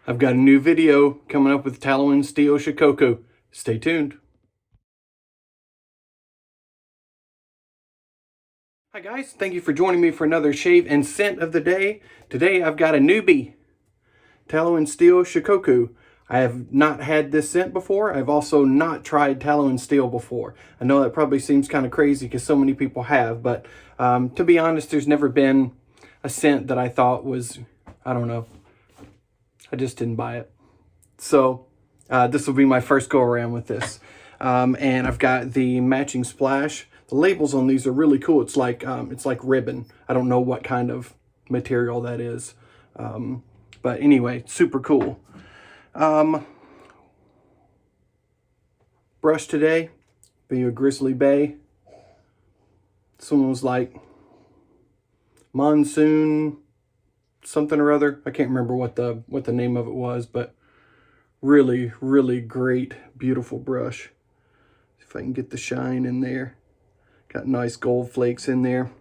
I've got a new video coming up with Tallow Steel Shikoku. Stay tuned. Hi guys, thank you for joining me for another shave and scent of the day. Today I've got a newbie, Tallow Steel Shikoku. I have not had this scent before. I've also not tried Tallow Steel before. I know that probably seems kind of crazy because so many people have, but to be honest, there's never been a scent that I thought was, I don't know, I just didn't buy it. So this will be my first go around with this. And I've got the matching splash. The labels on these are really cool. It's like ribbon. I don't know what kind of material that is. But anyway, super cool. Brush today, be a Grizzly Bay. This one was like Monsoon something or other. I can't remember what the name of it was, but really, really great, beautiful brush. If I can get the shine in there. Got nice gold flakes in there.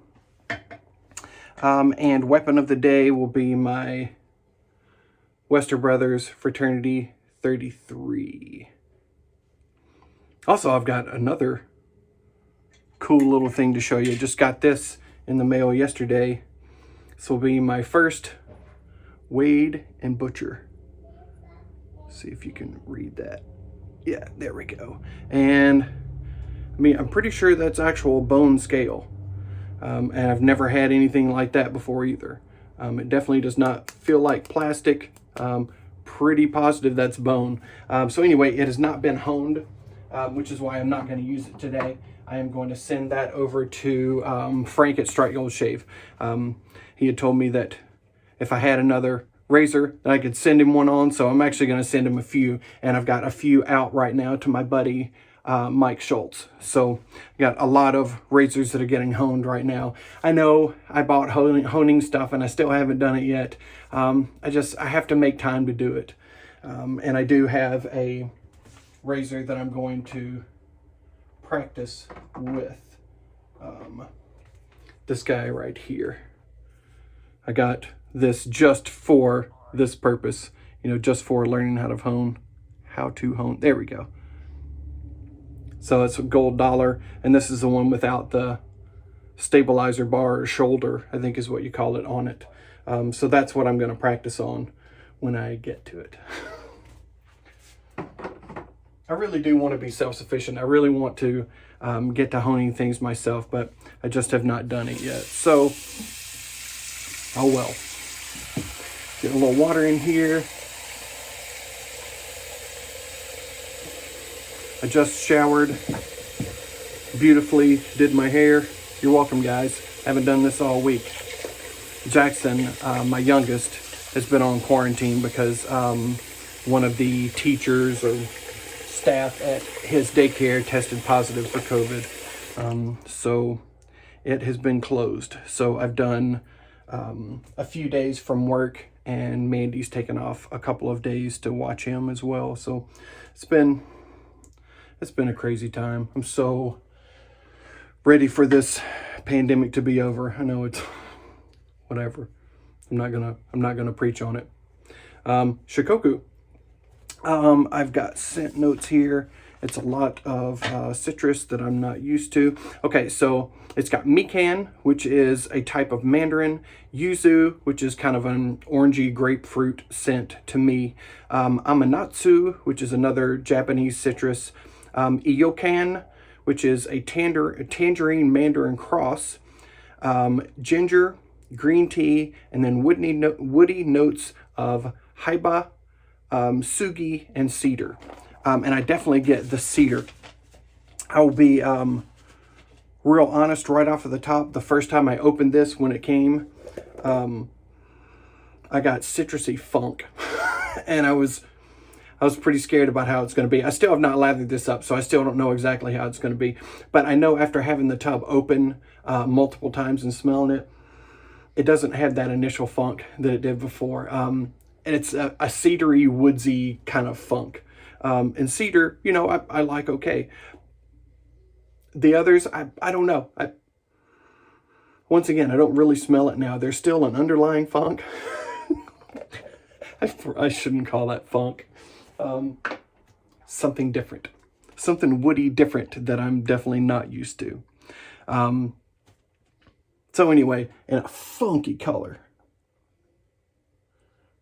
And weapon of the day will be my Wester Brothers Fraternity 33. Also, I've got another cool little thing to show you. Just got this in the mail yesterday. This will be my first Wade and Butcher. See if you can read that. Yeah, there we go. And I mean, I'm pretty sure that's actual bone scale. And I've never had anything like that before either. It definitely does not feel like plastic. Pretty positive that's bone. So anyway, it has not been honed, which is why I'm not going to use it today. I am going to send that over to Frank at Strike Gold Shave. He had told me that if I had another razor that I could send him one on, so I'm actually going to send him a few, and I've got a few out right now to my buddy Mike Schultz. So I got a lot of razors that are getting honed right now. I know I bought honing stuff and I still haven't done it yet. I have to make time to do it. And I do have a razor that I'm going to practice with. This guy right here. I got this just for this purpose, you know, just for learning how to hone. There we go. So it's a gold dollar, and this is the one without the stabilizer bar or shoulder, I think is what you call it, on it. So that's what I'm going to practice on when I get to it. I really do want to be self-sufficient. I really want to get to honing things myself, but I just have not done it yet. So, oh well. Get a little water in here. I just showered beautifully, did my hair. You're welcome, guys. Haven't done this all week. Jackson, my youngest, has been on quarantine because one of the teachers or staff at his daycare tested positive for COVID. So it has been closed. So I've done a few days from work, and Mandy's taken off a couple of days to watch him as well. So it's been a crazy time. I'm so ready for this pandemic to be over. I know it's whatever. I'm not gonna preach on it. Shikoku. I've got scent notes here. It's a lot of citrus that I'm not used to. Okay, so it's got mikan, which is a type of mandarin, yuzu, which is kind of an orangey grapefruit scent to me, amanatsu, which is another Japanese citrus, Iyokan, which is a tangerine mandarin cross, ginger, green tea, and then woody notes of haiba, sugi, and cedar. And I definitely get the cedar. I will be real honest right off of the top. The first time I opened this when it came, I got citrusy funk. And I was pretty scared about how it's going to be. I still have not lathered this up, so I still don't know exactly how it's going to be. But I know after having the tub open multiple times and smelling it, it doesn't have that initial funk that it did before. And it's a cedary, woodsy kind of funk. And cedar, you know, I like okay. The others, I don't know. Once again, I don't really smell it now. There's still an underlying funk. I shouldn't call that funk. Something different. Something woody different that I'm definitely not used to. So anyway, in a funky color.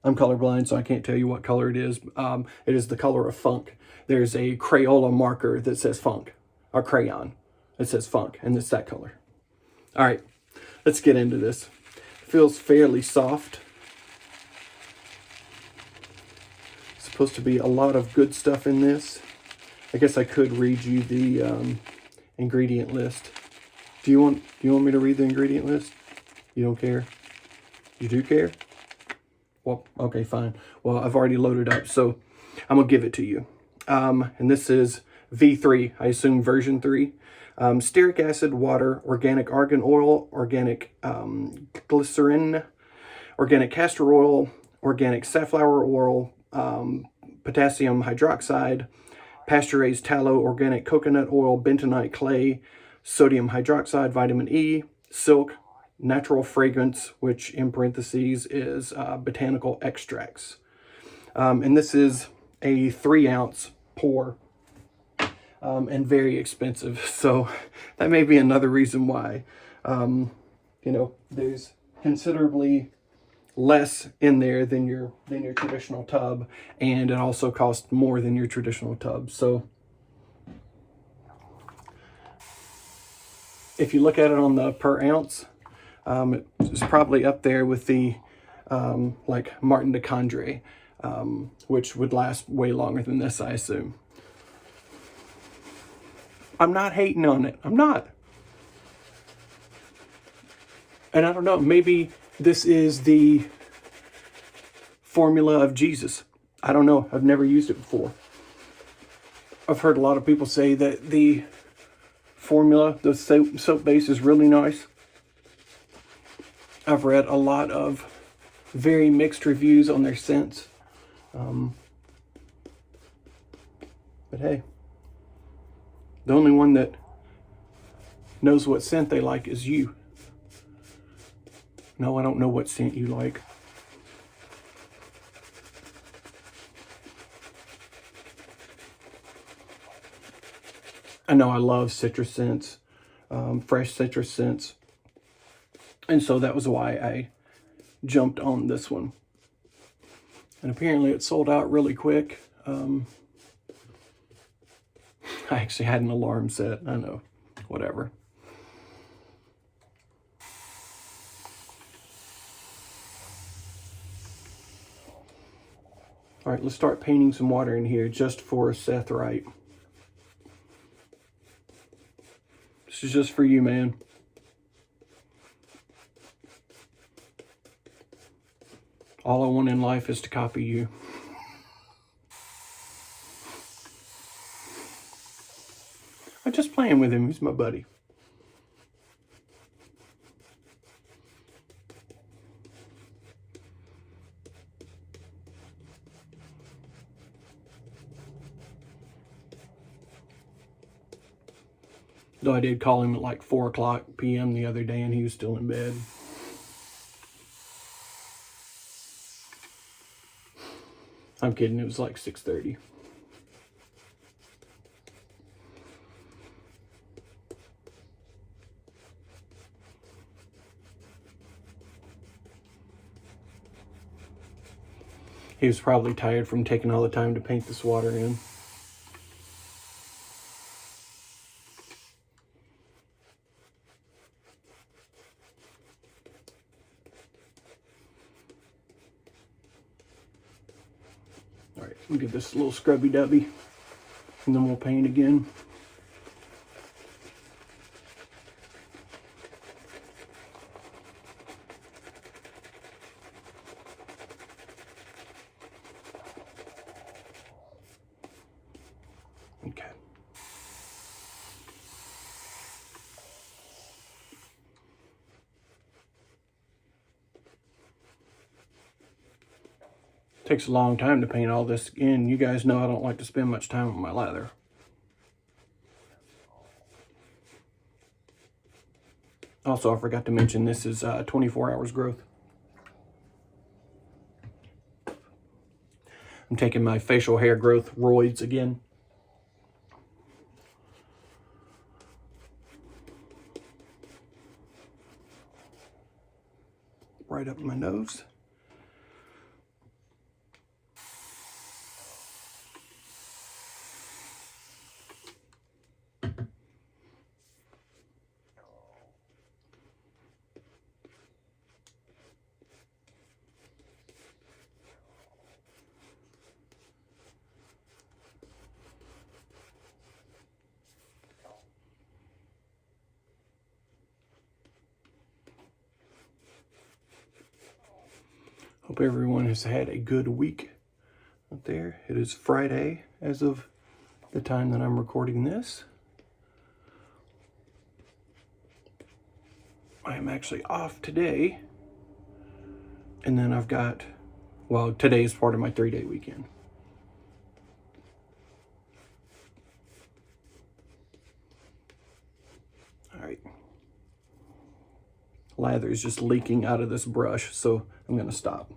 I'm colorblind, so I can't tell you what color it is. It is the color of funk. There's a Crayola marker that says funk, or crayon. It says funk, and it's that color. All right, let's get into this. Feels fairly soft. Supposed to be a lot of good stuff in this. I guess I could read you the ingredient list. Do you want me to read the ingredient list? You don't care? You do care? Well, okay, fine. Well, I've already loaded up, so I'm gonna give it to you. And this is V3, I assume version 3. Stearic acid, water, organic argan oil, organic glycerin, organic castor oil, organic safflower oil, potassium hydroxide, pasture-raised tallow, organic coconut oil, bentonite clay, sodium hydroxide, vitamin E, silk, natural fragrance, which in parentheses is botanical extracts. And this is a 3-ounce pour, and very expensive. So that may be another reason why, you know, there's considerably less in there than your traditional tub, and it also costs more than your traditional tub. So if you look at it on the per ounce, it's probably up there with the like Martin de Condré, which would last way longer than this, I assume. I'm not hating on it. I'm not. And I don't know, maybe this is the formula of Jesus. I don't know. I've never used it before. I've heard a lot of people say that the formula, the soap base, is really nice. I've read a lot of very mixed reviews on their scents. But hey, the only one that knows what scent they like is you. No, I don't know what scent you like. I know I love citrus scents, fresh citrus scents. And so that was why I jumped on this one. And apparently it sold out really quick. I actually had an alarm set. I know, whatever. All right, let's start painting some water in here just for Seth Wright. This is just for you, man. All I want in life is to copy you. I'm just playing with him. He's my buddy. Though I did call him at like 4 o'clock p.m. the other day and he was still in bed. I'm kidding, it was like 6:30. He was probably tired from taking all the time to paint this water in. All right, we'll give this a little scrubby dubby, and then we'll paint again. Okay. Takes a long time to paint all this in. You guys know I don't like to spend much time on my lather. Also, I forgot to mention this is 24 hours growth. I'm taking my facial hair growth roids again. Right up my nose. Hope everyone has had a good week out there. It is Friday as of the time that I'm recording this. I am actually off today. And then I've got, well, today is part of my 3-day weekend. All right. Lather is just leaking out of this brush, so I'm going to stop.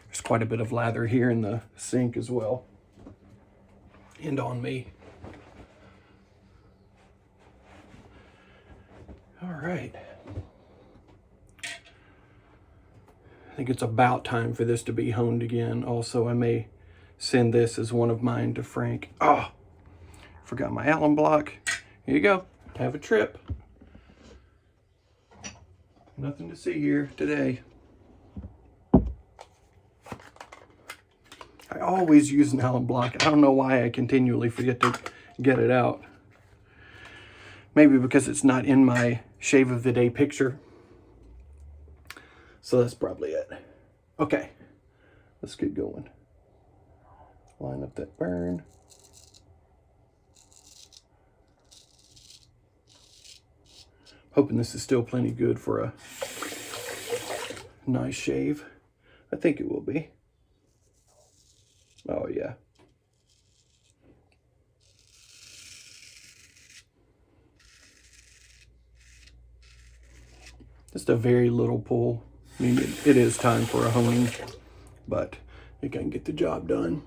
There's quite a bit of lather here in the sink as well, and on me. All right. I think it's about time for this to be honed again. Also, I may send this as one of mine to Frank. Oh, forgot my Allen block. Here you go. Have a trip. Nothing to see here today. I always use an Allen block. I don't know why I continually forget to get it out. Maybe because it's not in my shave of the day picture. So that's probably it. Okay, let's get going. Line up that burn. Hoping this is still plenty good for a nice shave. I think it will be. Oh yeah. Just a very little pull. I mean, it is time for a honing, but it can get the job done.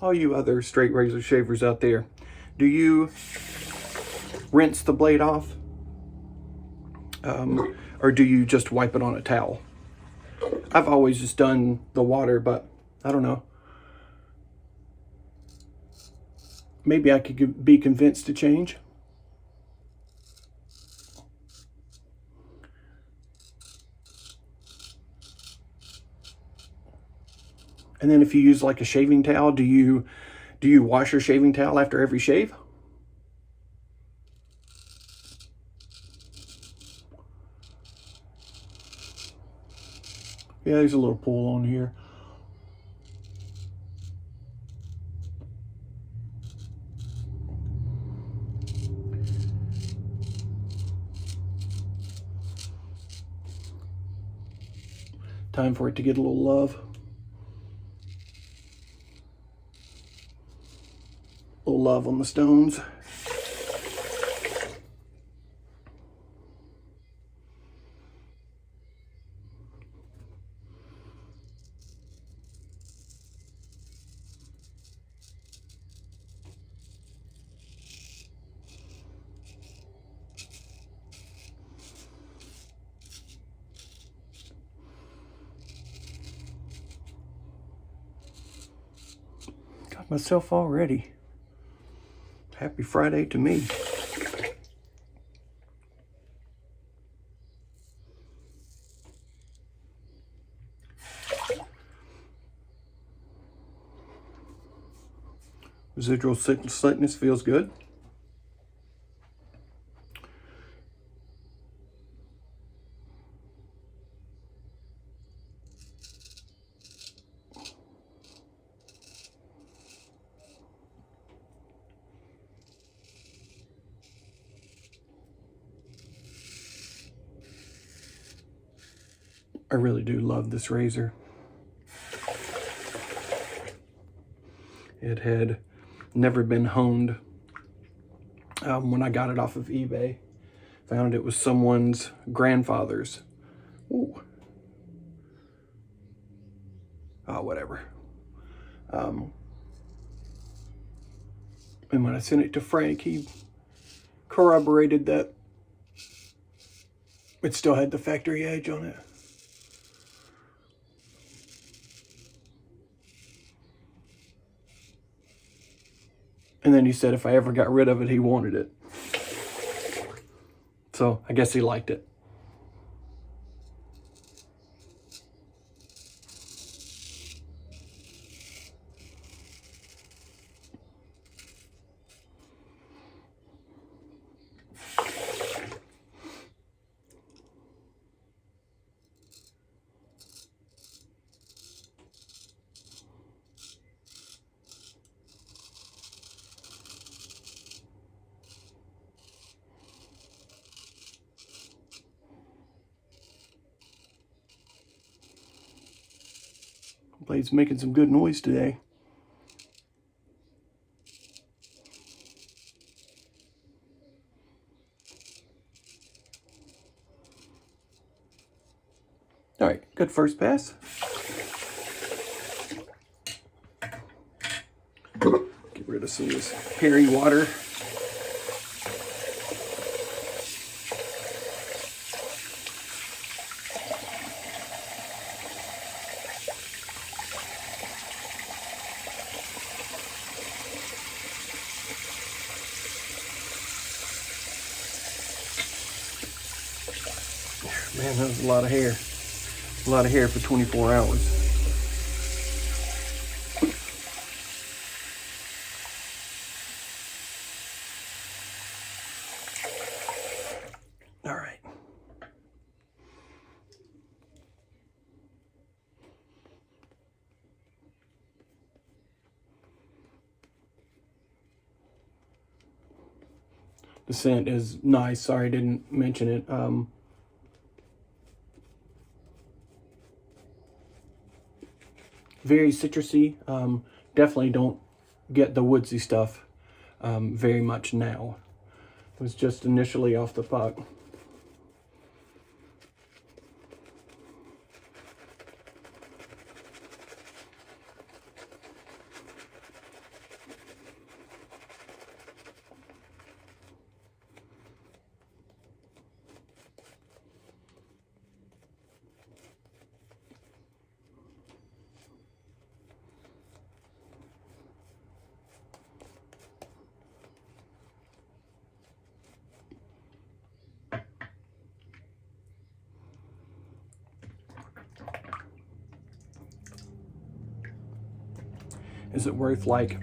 All you other straight razor shavers out there, do you rinse the blade off? Or do you just wipe it on a towel? I've always just done the water, but I don't know. Maybe I could be convinced to change. And then if you use like a shaving towel, do you wash your shaving towel after every shave? Yeah, there's a little pull on here. Time for it to get a little love. A little love on the stones. Got myself all ready. Happy Friday to me. Residual slickness feels good. I really do love this razor. It had never been honed when I got it off of eBay. Found it was someone's grandfather's. Ooh. Oh, whatever. And when I sent it to Frank, he corroborated that it still had the factory edge on it. And then he said if I ever got rid of it, he wanted it. So I guess he liked it. Blade's making some good noise today. All right, good first pass. Get rid of some of this hairy water. Man, that was a lot of hair. A lot of hair for 24 hours. All right. The scent is nice. Sorry I didn't mention it. Very citrusy. Definitely don't get the woodsy stuff very much now. It was just initially off the pot. Is it worth like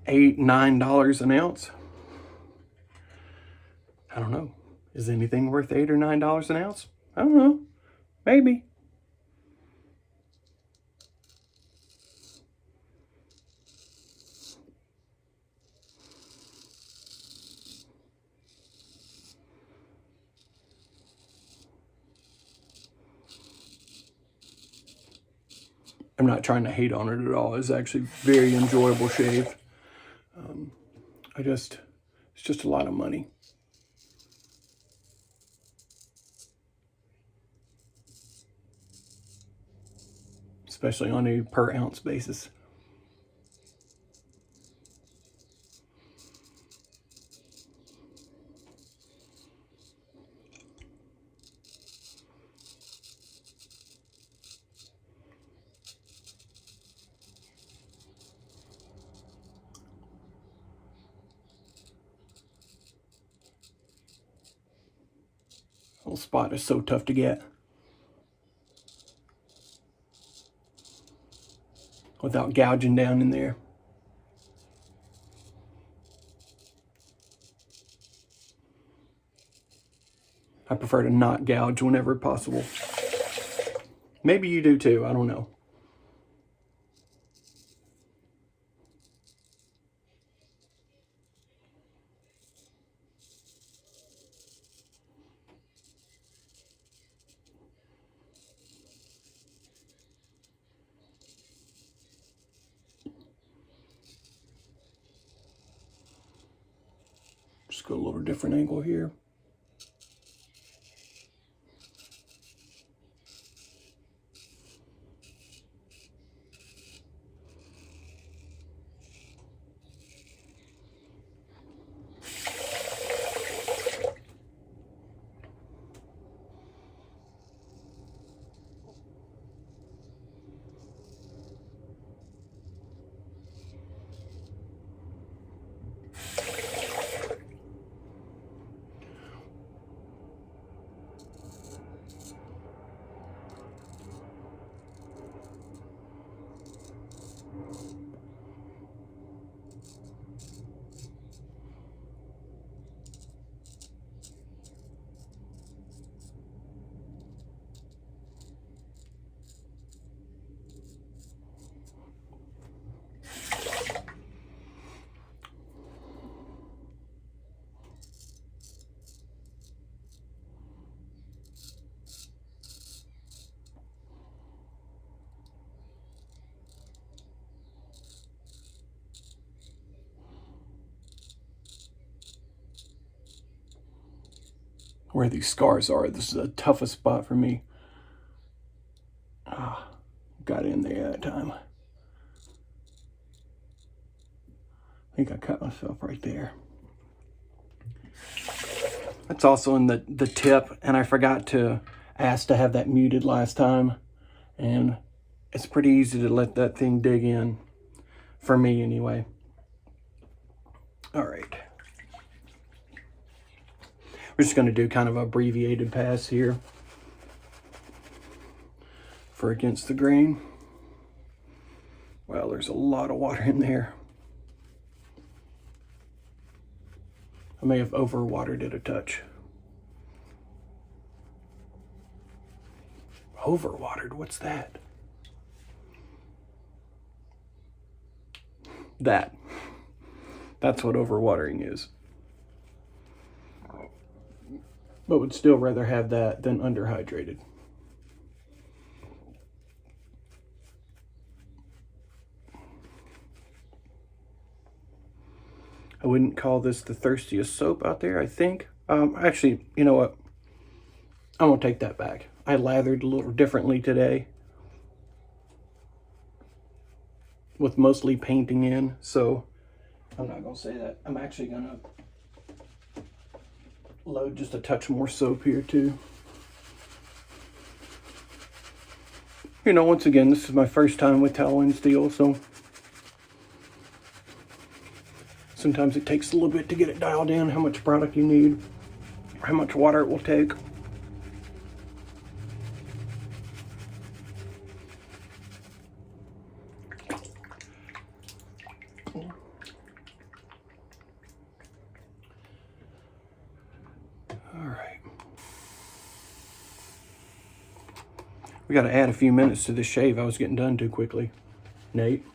$8, $9 an ounce? I don't know. Is anything worth $8 or $9 an ounce? I don't know. Maybe. I'm not trying to hate on it at all. It's actually a very enjoyable shave. It's just a lot of money. Especially on a per ounce basis. Little spot is so tough to get without gouging down in there. I prefer to not gouge whenever possible. Maybe you do too, I don't know. go a little different angle here. Where these scars are, this is the toughest spot for me. Got in there that time. I think I cut myself right there. That's also in the tip, and I forgot to ask to have that muted last time. And it's pretty easy to let that thing dig in, for me anyway. All right. We're just going to do kind of an abbreviated pass here for against the grain. Well, there's a lot of water in there. I may have overwatered it a touch. Overwatered, what's that? That's what overwatering is. But would still rather have that than underhydrated. I wouldn't call this the thirstiest soap out there, I think. Actually, you know what? I'm gonna take that back. I lathered a little differently today, with mostly painting in, so I'm not gonna say that. I'm actually gonna load just a touch more soap here too. You know, once again, this is my first time with Tallow Steel, so sometimes it takes a little bit to get it dialed in, how much product you need, how much water it will take. We got to add a few minutes to this shave. I was getting done too quickly. Nate.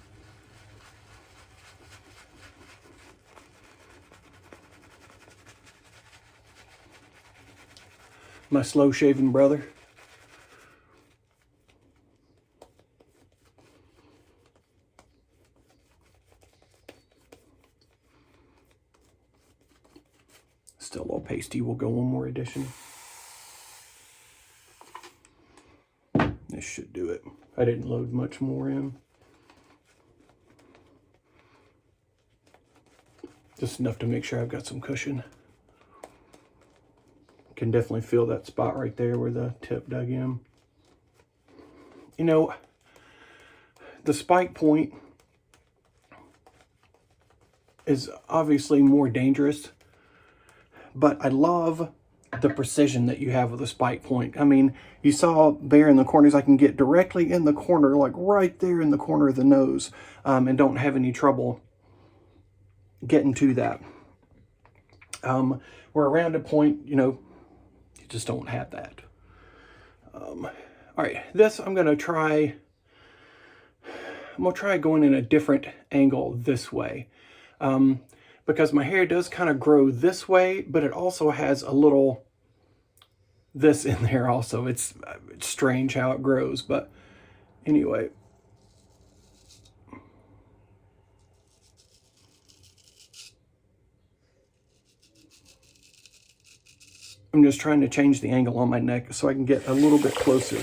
My slow shaving brother. Still a little pasty. We'll go one more addition. This should do it. I didn't load much more in. Just enough to make sure I've got some cushion. Can definitely feel that spot right there where the tip dug in. You know, the spike point is obviously more dangerous, but I love the precision that you have with a spike point. I mean, you saw there in the corners, I can get directly in the corner, like right there in the corner of the nose, and don't have any trouble getting to that. Where a rounded point, you know, you just don't have that. All right, this I'm gonna try going in a different angle this way. Because my hair does kind of grow this way, but it also has a little this in there also. It's strange how it grows, but anyway. I'm just trying to change the angle on my neck so I can get a little bit closer.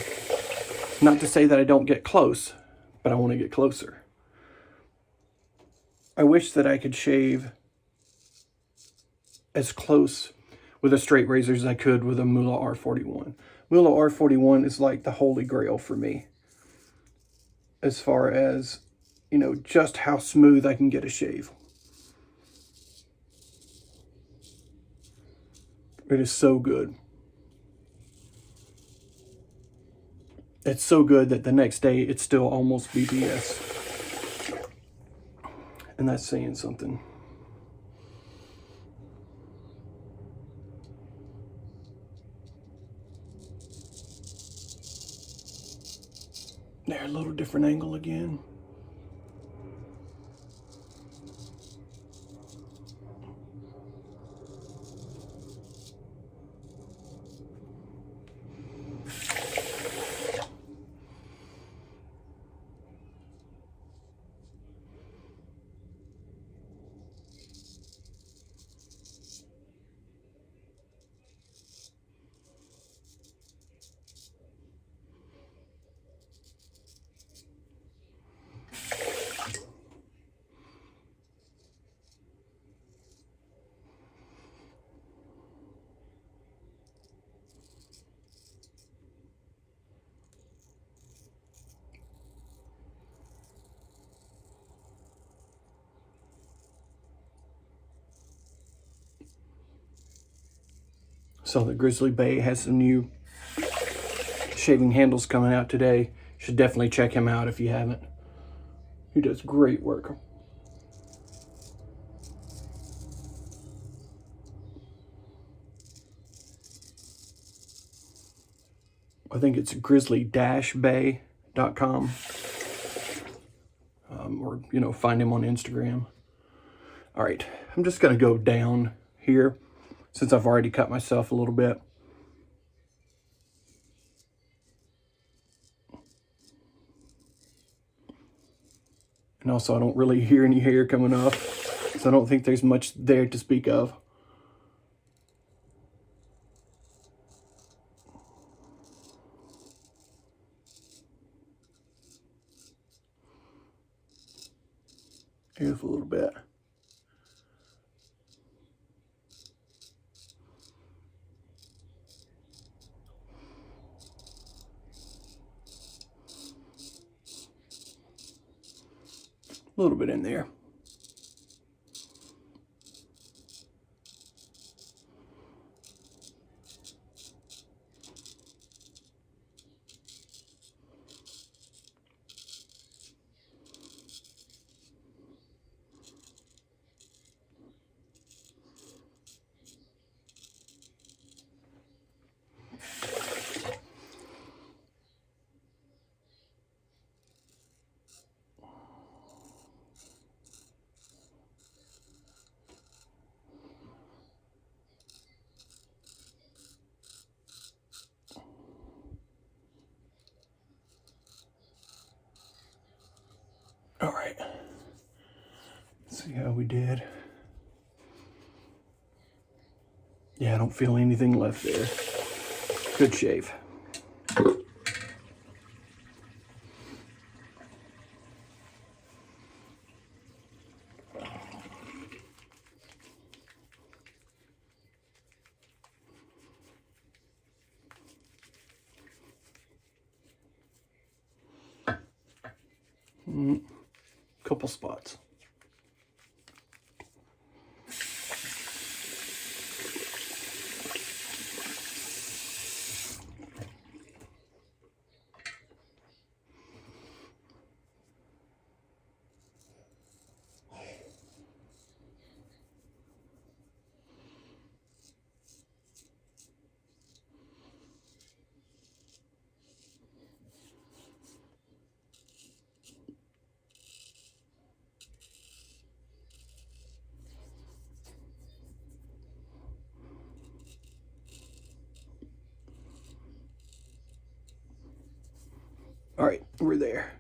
Not to say that I don't get close, but I want to get closer. I wish that I could shave as close with a straight razor as I could with a Mula R41. Mula R41 is like the holy grail for me, as far as, you know, just how smooth I can get a shave. It is so good. It's so good that the next day it's still almost BBS. And that's saying something. There, a little different angle again. So the Grizzly Bay has some new shaving handles coming out today. Should definitely check him out if you haven't. He does great work. I think it's grizzly-bay.com. Or, you know, find him on Instagram. All right, I'm just gonna go down here since I've already cut myself a little bit. And also, I don't really hear any hair coming off, so I don't think there's much there to speak of. Here's a little bit. A little bit in there. All right, let's see how we did. Yeah, I don't feel anything left there. Good shave. Couple spots. All right, we're there.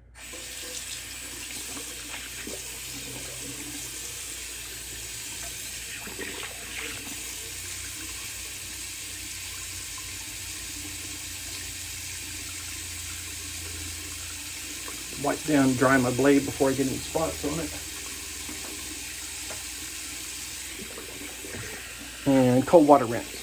wipe down, dry my blade before I get any spots on it. And cold water rinse.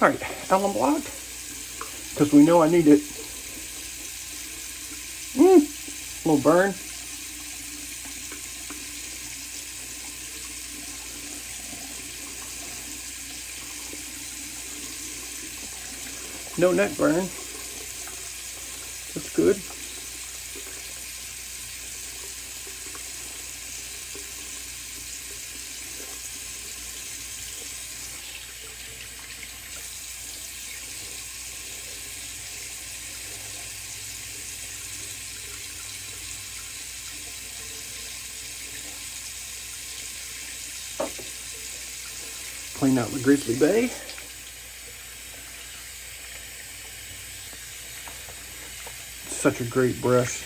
All right, alum block, because we know I need it. Little burn. No neck burn. That's good. Clean out the Grizzly Bay. Such a great brush.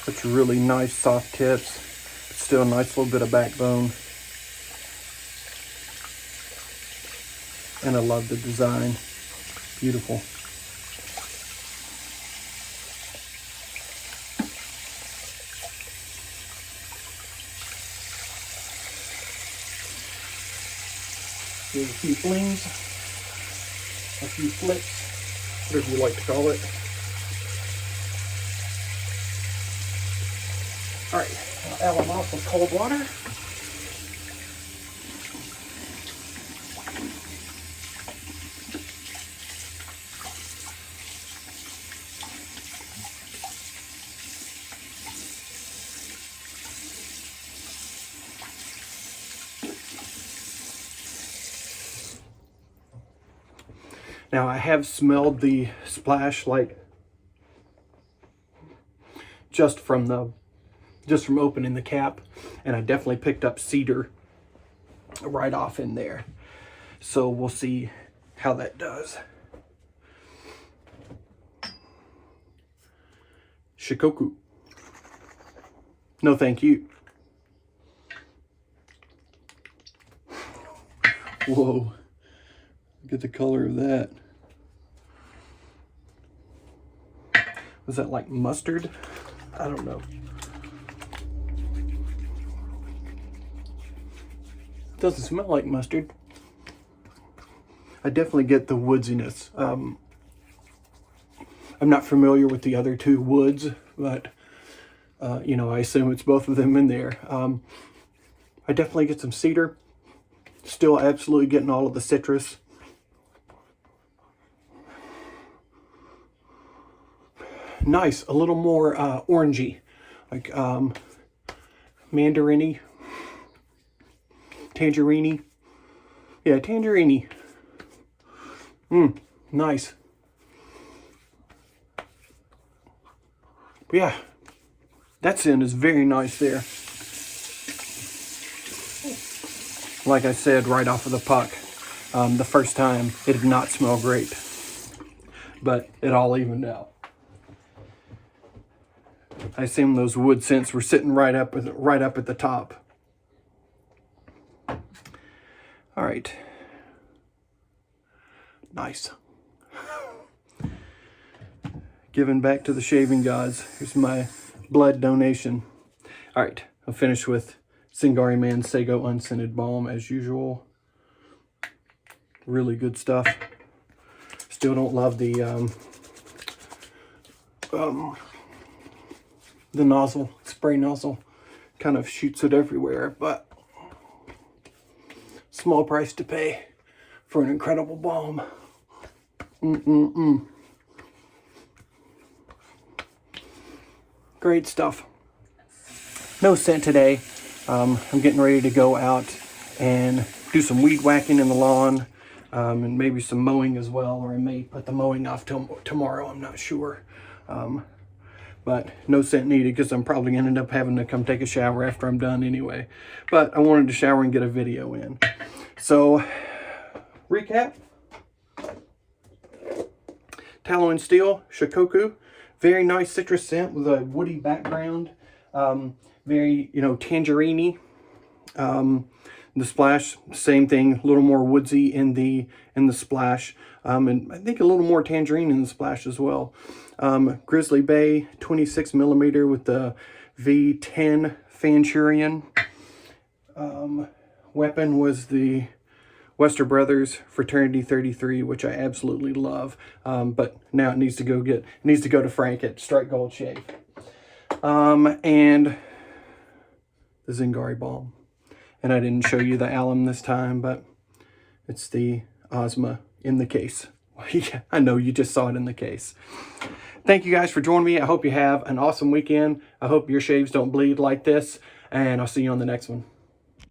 Such really nice soft tips. Still a nice little bit of backbone. And I love the design. Beautiful. Here's a few flings, a few flicks, whatever you like to call it. All right, I'll add them off with cold water. Now I have smelled the splash like just from opening the cap, and I definitely picked up cedar right off in there. So we'll see how that does. Shikoku. No thank you. Whoa. Look at the color of that. Was that like mustard? I don't know. Doesn't smell like mustard. I definitely get the woodsiness. I'm not familiar with the other two woods, but you know, I assume it's both of them in there. I definitely get some cedar. Still absolutely getting all of the citrus. Nice, a little more orangey, like mandarin-y, tangerine-y. Yeah, tangerine-y. Nice. Yeah, that scent is very nice there. Like I said, right off of the puck, the first time it did not smell great, but it all evened out. I assume those wood scents were sitting right up at the top. All right, nice. Giving back to the shaving gods. Here's my blood donation. All right, I'll finish with Singari Man Sago Unscented Balm as usual. Really good stuff. Still don't love the nozzle, spray nozzle. Kind of shoots it everywhere, but small price to pay for an incredible balm. Great stuff. No scent today. I'm getting ready to go out and do some weed whacking in the lawn, and maybe some mowing as well, or I may put the mowing off till tomorrow. I'm not sure. but no scent needed because I'm probably going to end up having to come take a shower after I'm done anyway. But I wanted to shower and get a video in. So, recap. Tallow and Steel, Shikoku. Very nice citrus scent with a woody background. Very, tangerine-y. The splash, same thing, a little more woodsy in the splash, and I think a little more tangerine in the splash as well. Grizzly Bay 26 millimeter with the V10 Fanchurian. Weapon was the Wester Brothers Fraternity 33, which I absolutely love. But now it needs to go to Frank at Strike Gold Shave. And the Zingari Balm. And I didn't show you the alum this time, but it's the Ozma in the case. Yeah, I know you just saw it in the case. Thank you guys for joining me. I hope you have an awesome weekend. I hope your shaves don't bleed like this, and I'll see you on the next one.